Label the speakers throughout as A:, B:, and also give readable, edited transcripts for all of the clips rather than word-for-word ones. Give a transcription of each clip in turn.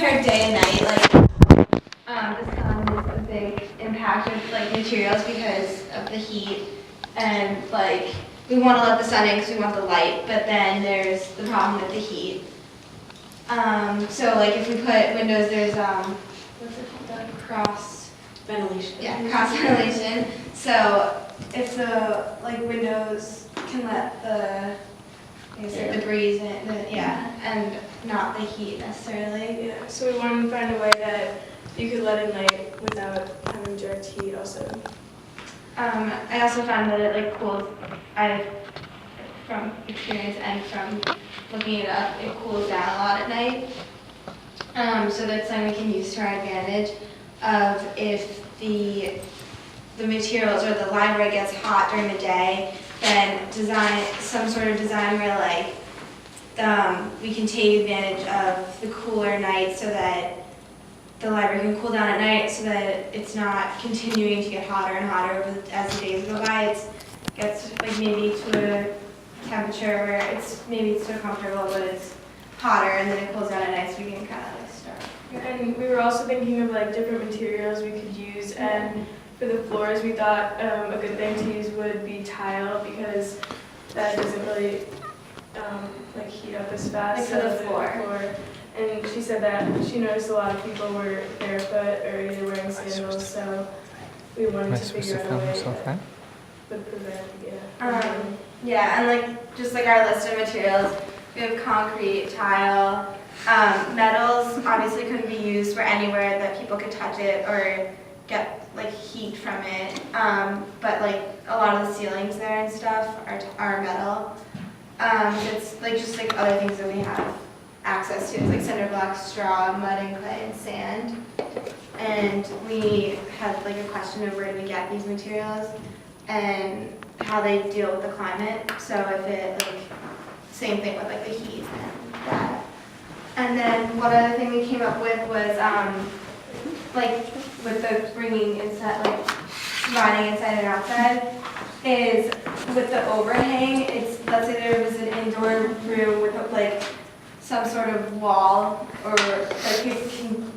A: compare day and night, like the sun is a big impact of like materials because of the heat, and like we want to let the sun in because we want the light, but then there's the problem with the heat. So like if we put windows, there's what's it called? Cross
B: Ventilation.
A: Yeah, cross ventilation. So if the like windows can let the the breeze in, and not the heat necessarily.
C: Yeah, so we wanted to find a way that you could let in light without having direct heat also.
A: I also found that it like cools. From experience and from looking it up, it cools down a lot at night. So that's something we can use to our advantage. Of if the materials or the library gets hot during the day, then design some sort of design where like we can take advantage of the cooler nights so that the library can cool down at night, so that it's not continuing to get hotter and hotter as the days go by. It gets like maybe to a temperature where it's still comfortable, but it's hotter, and then it cools down at night, so we can kind of like start.
C: And we were also thinking of like different materials we could use, and for the floors we thought a good thing to use would be tile, because that doesn't really like heat up as fast.
A: Like for the floor.
C: And she said that she noticed a lot of people were barefoot or either wearing sandals, so we wanted to figure out a way that would prevent,
A: Yeah, and like just like our list of materials, we have concrete, tile, metals obviously couldn't be used for anywhere that people could touch it or get like heat from it. But like a lot of the ceilings there and stuff are metal. It's like just like other things that we have access to. It's like cinder blocks, straw, mud and clay, and sand. And we had like a question of where do we get these materials and how they deal with the climate. So if it like, same thing with like the heat and that. And then one other thing we came up with was like with the bringing inside, like combining inside and outside, is with the overhang. It's, let's say there was an indoor room with like some sort of wall, or like you can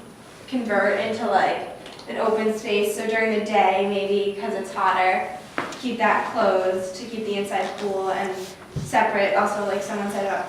A: convert into like an open space. So during the day, maybe because it's hotter, keep that closed to keep the inside cool, and separate. Also, like someone said about